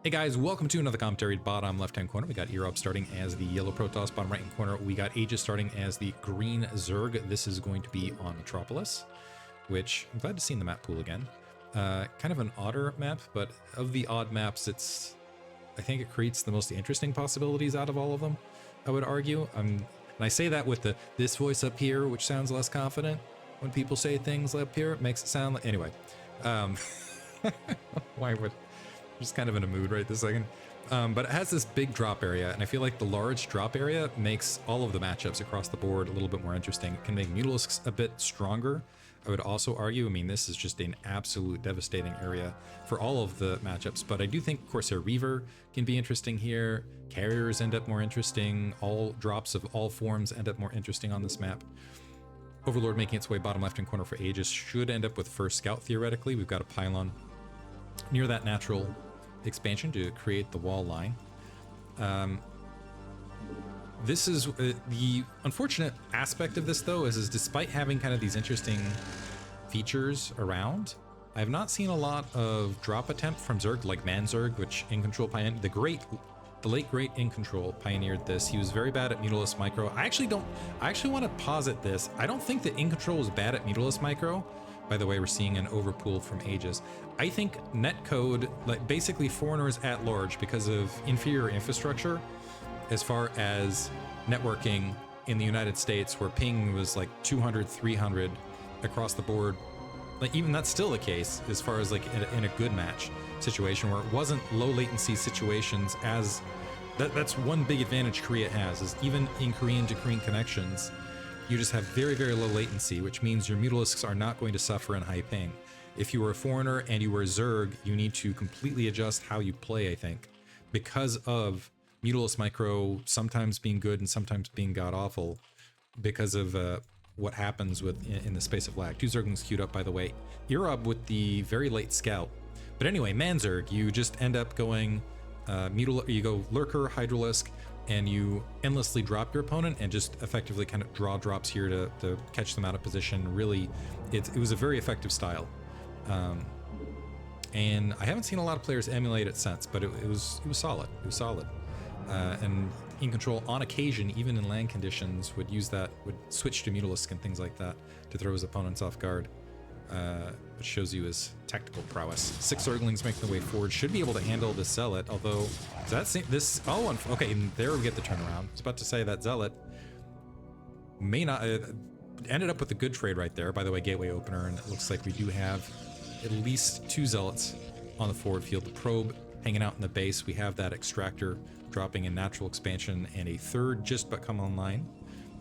Hey guys, welcome to another commentary. Bottom left-hand corner, we got Earob starting as the yellow Protoss. Bottom right-hand corner, we got Aegis starting as the green Zerg. This is going to be on Metropolis, which I'm glad to see in the map pool again. Kind of an odder map, but of the odd maps, I think it creates the most interesting possibilities out of all of them, I would argue. And I say that with this voice up here, which sounds less confident. When people say things up here, it makes it sound like... Anyway. Why would... Just kind of in a mood right this second. But it has this big drop area, and I feel like the large drop area makes all of the matchups across the board a little bit more interesting. It can make Mutalisks a bit stronger. I would also argue, I mean, this is just an absolute devastating area for all of the matchups, but I do think Corsair Reaver can be interesting here. Carriers end up more interesting. All drops of all forms end up more interesting on this map. Overlord making its way bottom left-hand corner for Aegis should end up with first scout, theoretically. We've got a pylon near that natural expansion to create the wall line. This is the unfortunate aspect of this, though, is despite having kind of these interesting features around, I have not seen a lot of drop attempt from Zerg, like Manzerg, which In Control pioneered. The late great In Control pioneered this. He was very bad at Mutalisk Micro. I actually want to posit this. I don't think that In Control was bad at Mutalisk Micro. By the way, we're seeing an overpool from Aegis. I think netcode, like basically foreigners at large, because of inferior infrastructure, as far as networking in the United States, where ping was like 200, 300 across the board. Like even that's still the case as far as like in a good match situation where it wasn't low latency situations. As that's one big advantage Korea has, is even in Korean to Korean connections, you just have very, very low latency, which means your Mutalisks are not going to suffer in high ping. If you were a foreigner and you were a Zerg, you need to completely adjust how you play, I think, because of Mutalisk Micro sometimes being good and sometimes being god-awful because of what happens in the space of lag. Two Zerglings queued up, by the way. Earob with the very late scout. But anyway, Manzerg, you just end up going you go Lurker, Hydralisk, and you endlessly drop your opponent and just effectively kind of draw drops here to catch them out of position. Really, it was a very effective style. And I haven't seen a lot of players emulate it since, but it was solid. It was solid. And In Control, on occasion, even in land conditions, would switch to Mutalisk and things like that to throw his opponents off guard. Which shows you his tactical prowess. 6 Zerglings making their way forward. Should be able to handle the Zealot, although... okay, and there we get the turnaround. I was about to say that Zealot may not... ended up with a good trade right there. By the way, gateway opener, and it looks like we do have at least 2 Zealots on the forward field. The probe hanging out in the base. We have that extractor dropping in natural expansion, and a third just about come online.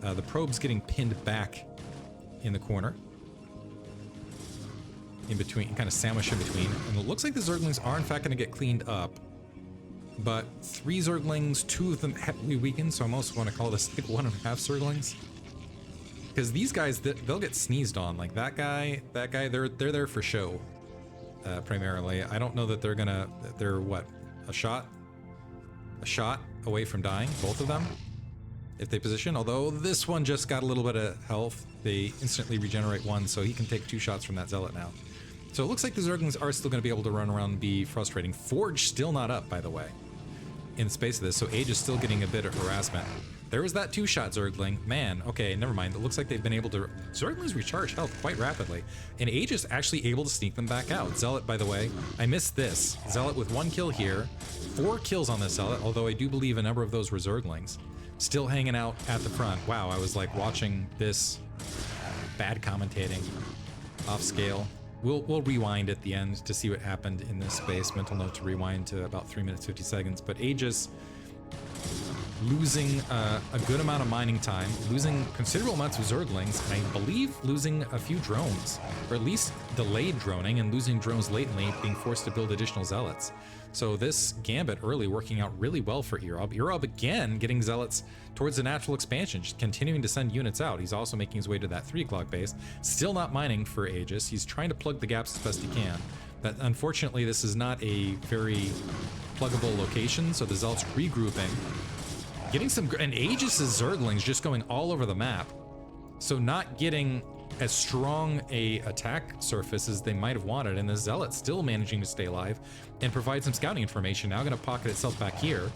The probe's getting pinned back in the corner. In between, kind of sandwiched in between. And it looks like the Zerglings are in fact going to get cleaned up. But 3 Zerglings, 2 of them heavily weakened, so I almost want to call this like 1.5 Zerglings. Because these guys, they'll get sneezed on. Like that guy, they're there for show, primarily. I don't know that they're what, a shot away from dying, both of them, if they position. Although this one just got a little bit of health. They instantly regenerate 1, so he can take 2 shots from that Zealot now. So it looks like the Zerglings are still going to be able to run around and be frustrating. Forge still not up, by the way, in the space of this, so Age is still getting a bit of harassment. There was that 2-shot Zergling. Man, okay, never mind. It looks like they've been able to... Zerglings recharge health quite rapidly, and Age is actually able to sneak them back out. Zealot, by the way, I missed this. Zealot with 1 kill here. 4 kills on this Zealot, although I do believe a number of those were Zerglings. Still hanging out at the front. Wow, I was like watching this... bad commentating. Off scale. We'll rewind at the end to see what happened in this space. Mental note to rewind to about 3 minutes 50 seconds. But Aegis losing a good amount of mining time, losing considerable amounts of Zerglings, and I believe losing a few drones, or at least delayed droning and losing drones latently, being forced to build additional Zealots. So this gambit early working out really well for Earob. Earob again getting Zealots towards the natural expansion, just continuing to send units out. He's also making his way to that 3 o'clock base. Still not mining for Aegis. He's trying to plug the gaps as best he can. But unfortunately, this is not a very pluggable location, so the Zealots regrouping. Getting some... And Aegis' Zerglings just going all over the map. So not getting as strong a attack surface as they might have wanted, and the Zealot still managing to stay alive and provide some scouting information. Now going to pocket itself back here.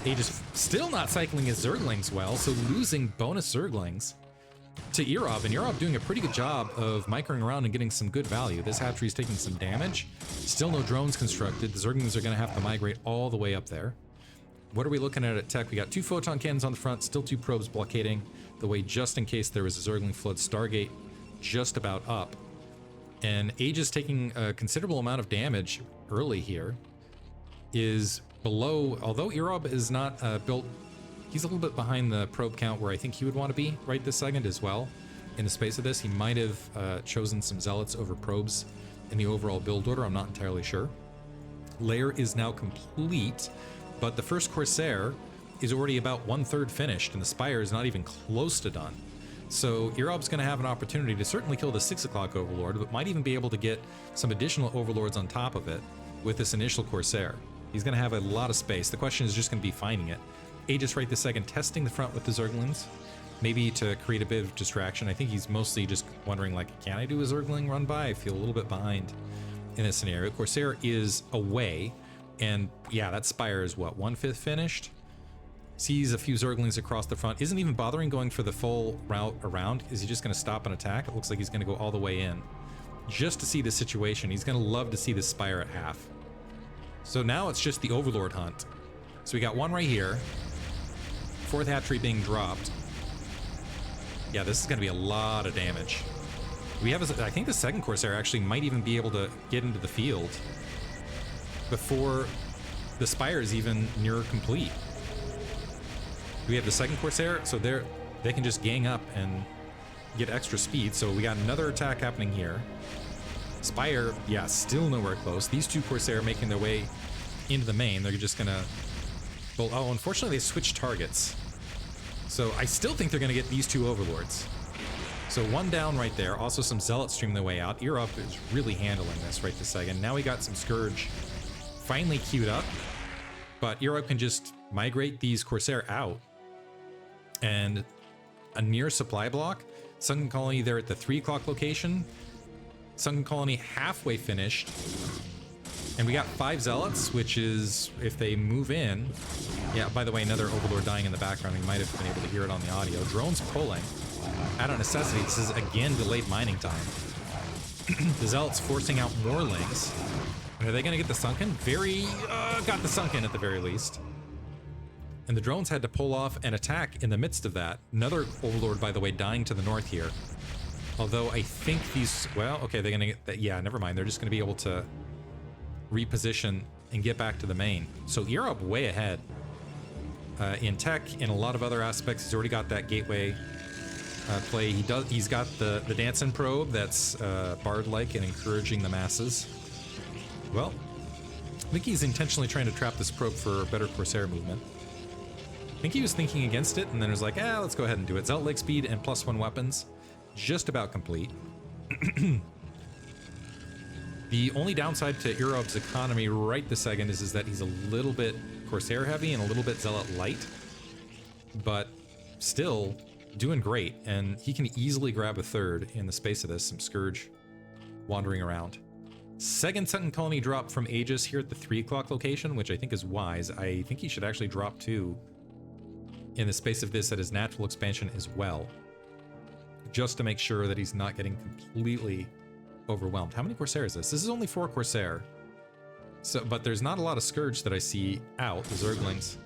Aegis still not cycling his Zerglings well, so losing bonus Zerglings to Earob, and Earob doing a pretty good job of microing around and getting some good value. This hatchery is taking some damage. Still no drones constructed. The Zerglings are going to have to migrate all the way up there. What are we looking at tech? We got 2 photon cannons on the front, still 2 probes blockading the way just in case there was a Zergling flood. Stargate just about up. And Aegis taking a considerable amount of damage early here is below, although Earob is not built, he's a little bit behind the probe count where I think he would want to be right this second as well. In the space of this, he might have chosen some Zealots over probes in the overall build order. I'm not entirely sure. Lair is now complete, but the first Corsair is already about 1/3 finished, and the Spire is not even close to done. So Earob's going to have an opportunity to certainly kill the 6 o'clock Overlord, but might even be able to get some additional Overlords on top of it with this initial Corsair. He's going to have a lot of space. The question is just going to be finding it. Aegis right this second testing the front with the Zerglings, maybe to create a bit of distraction. I think he's mostly just wondering, like, can I do a Zergling run by? I feel a little bit behind in this scenario. Corsair is away, and yeah, that Spire is what, 1/5 finished? Sees a few Zerglings across the front, isn't even bothering going for the full route around. Is he just going to stop and attack? It looks like he's going to go all the way in just to see the situation. He's going to love to see this Spire at half. So now it's just the Overlord hunt. So we got one right here. 4th hatchery being dropped. Yeah, this is going to be a lot of damage. We have, I think the 2nd Corsair actually might even be able to get into the field before the Spire is even near complete. We have the 2nd Corsair, so they can just gang up and get extra speed. So we got another attack happening here. Spire, yeah, still nowhere close. These 2 Corsair making their way into the main. They're just gonna, well, oh, unfortunately they switched targets. So I still think they're gonna get these 2 Overlords. So 1 down right there. Also some Zealots stream their way out. Earob is really handling this right this second. Now we got some Scourge finally queued up, but Earob can just migrate these Corsair out. And a near supply block. Sunken Colony there at the 3 o'clock location. Sunken Colony halfway finished. And we got 5 Zealots, which is, if they move in... Yeah, by the way, another Overlord dying in the background. We might have been able to hear it on the audio. Drones pulling. Out of necessity, this is again delayed mining time. The Zealots forcing out more links. And are they going to get the Sunken? Got the Sunken at the very least. And the drones had to pull off an attack in the midst of that. Another Overlord, by the way, dying to the north here. Although I think these... Well, okay, they're going to get... that. Yeah, never mind. They're just going to be able to reposition and get back to the main. So Earob way ahead. In tech, in a lot of other aspects, he's already got that gateway play. He's got the dancing probe that's bard-like and encouraging the masses. Well, I think he's intentionally trying to trap this probe for better Corsair movement. I think he was thinking against it, and then was like, let's go ahead and do it. Zealot Lake speed and +1 weapons, just about complete. The only downside to Earob's economy right this second is that he's a little bit Corsair heavy and a little bit Zealot light, but still doing great, and he can easily grab a 3rd in the space of this. Some Scourge wandering around. 2nd Sunken Colony drop from Aegis here at the 3 o'clock location, which I think is wise. I think he should actually drop 2 in the space of this at his natural expansion as well, just to make sure that he's not getting completely overwhelmed. How many Corsair is this? This is only 4 Corsair. So, but there's not a lot of Scourge that I see out. The Zerglings.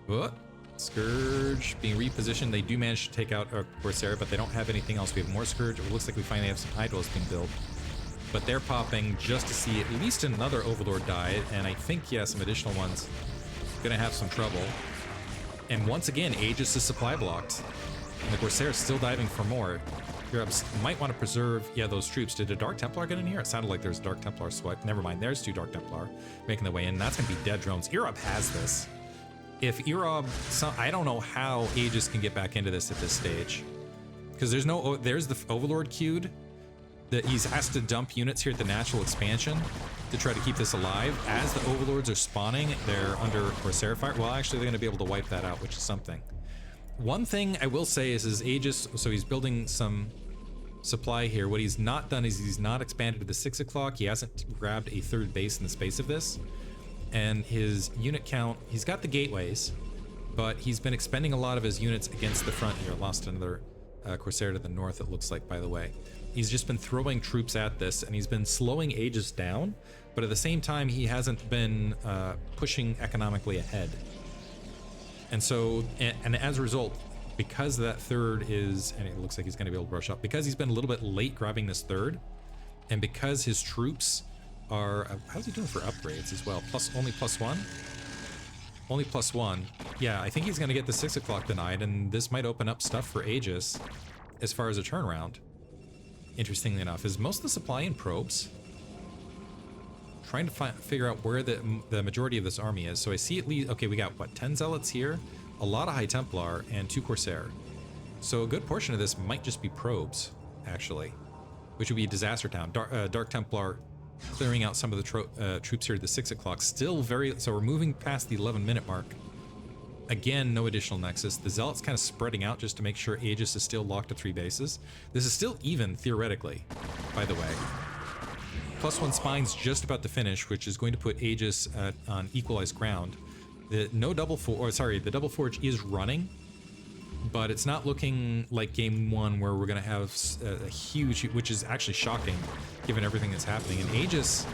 What? Scourge being repositioned. They do manage to take out a Corsair, but they don't have anything else. We have more Scourge. It looks like we finally have some Hydros being built. But they're popping just to see at least another Overlord die, and I think, yeah, some additional ones gonna have some trouble. And once again, Aegis is supply blocked. And the Corsair is still diving for more. Earobs might want to preserve, yeah, those troops. Did a Dark Templar get in here? It sounded like there's a Dark Templar swipe. Never mind, there's 2 Dark Templar making their way in. That's going to be dead drones. Earob has this. If Earob... I don't know how Aegis can get back into this at this stage. Because there's no... There's the Overlord queued. That he has to dump units here at the natural expansion to try to keep this alive. As the Overlords are spawning, they're under Corsair fire. Well, actually, they're going to be able to wipe that out, which is something. One thing I will say is Aegis, so he's building some supply here. What he's not done is he's not expanded to the 6 o'clock. He hasn't grabbed a third base in the space of this. And his unit count, he's got the gateways, but he's been expending a lot of his units against the front here. Lost another Corsair to the north, it looks like, by the way. He's just been throwing troops at this, and he's been slowing Aegis down, but at the same time, he hasn't been pushing economically ahead. And so, and as a result, because that third is, and it looks like he's going to be able to rush up, because he's been a little bit late grabbing this third, and because his troops are, how's he doing for upgrades as well? Only plus one? Only plus one. Yeah, I think he's going to get the 6 o'clock denied, and this might open up stuff for Aegis as far as a turnaround. Interestingly enough, is most of the supply in probes? Trying to figure out where the majority of this army is. So I see at least, okay, we got what, 10 zealots here, a lot of High Templar, and 2 Corsair. So a good portion of this might just be probes, actually, which would be Disaster Town. Dark Templar clearing out some of the troops here at the 6 o'clock. Still very, so we're moving past the 11-minute mark. Again, no additional Nexus. The Zealots kind of spreading out just to make sure Aegis is still locked to 3 bases. This is still even, theoretically, by the way. +1 Spine's just about to finish, which is going to put Aegis on equalized ground. The Double Forge is running, but it's not looking like game 1 where we're going to have a huge, which is actually shocking given everything that's happening. And Aegis,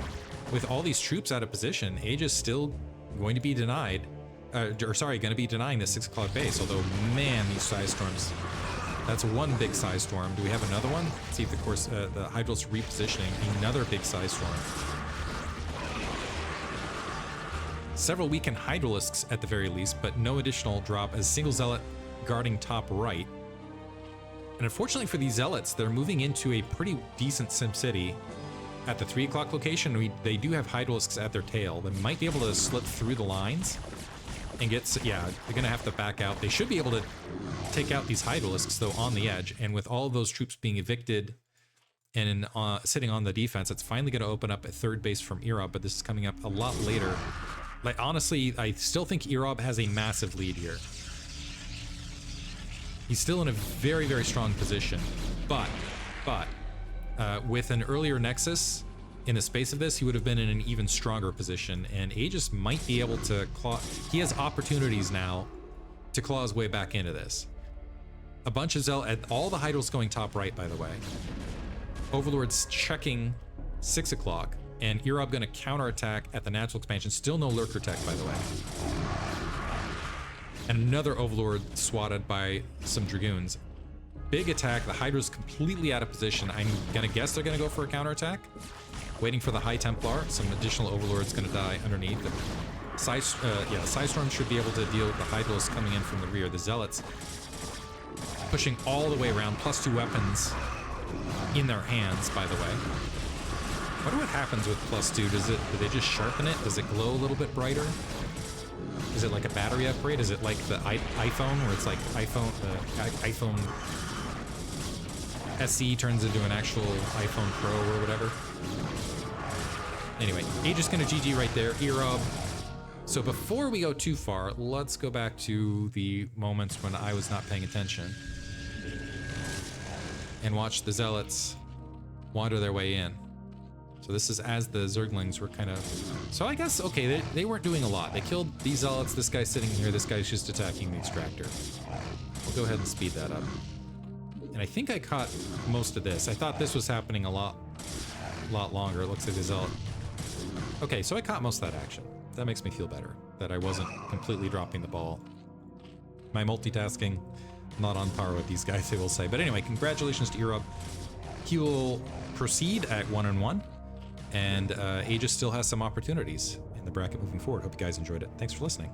with all these troops out of position, Aegis still going to be denied, going to be denying the 6 o'clock base. Although, man, these Size Storms, that's one big Size Storm. Do we have another one? Let's see if the Hydral's repositioning. Another big Size Storm. Several weakened Hydralisks at the very least, but no additional drop as single Zealot guarding top right. And unfortunately for these Zealots, they're moving into a pretty decent SimCity at the 3 o'clock location. They do have Hydralisks at their tail. They might be able to slip through the lines and get, yeah, they're going to have to back out. They should be able to take out these Hydralisks, though, on the edge. And with all of those troops being evicted and sitting on the defense, it's finally going to open up a third base from Earob, but this is coming up a lot later. Like, honestly, I still think Earob has a massive lead here. He's still in a very, very strong position, but with an earlier Nexus in the space of this, he would have been in an even stronger position, and Aegis might be able to claw. He has opportunities now to claw his way back into this. A bunch of Zealot, all the Hydrals going top right, by the way. Overlord's checking 6 o'clock, and Earob going to counterattack at the natural expansion. Still no Lurker tech, by the way. And another Overlord swatted by some Dragoons. Big attack. The Hydra's completely out of position. I'm gonna guess they're gonna go for a counterattack. Waiting for the High Templar. Some additional Overlord's gonna die underneath. The Size Storm should be able to deal with the Hydrals coming in from the rear. The Zealots pushing all the way around. +2 weapons in their hands, by the way. I wonder what happens with +2. Do they just sharpen it? Does it glow a little bit brighter? Is it like a battery upgrade? Is it like the iPhone, where it's like iPhone SE turns into an actual iPhone Pro or whatever? Anyway, Aegis gonna GG right there. Earob. So before we go too far, let's go back to the moments when I was not paying attention and watch the Zealots wander their way in. So this is as the Zerglings were kind of... So I guess, okay, they weren't doing a lot. They killed these Zealots, this guy's sitting here, this guy's just attacking the Extractor. We'll go ahead and speed that up. And I think I caught most of this. I thought this was happening a lot longer. It looks like the Zealot... Okay, so I caught most of that action. That makes me feel better, that I wasn't completely dropping the ball. My multitasking, not on par with these guys, I will say. But anyway, congratulations to Earob. He will proceed at 1-1. And Aegis still has some opportunities in the bracket moving forward. Hope you guys enjoyed it. Thanks for listening.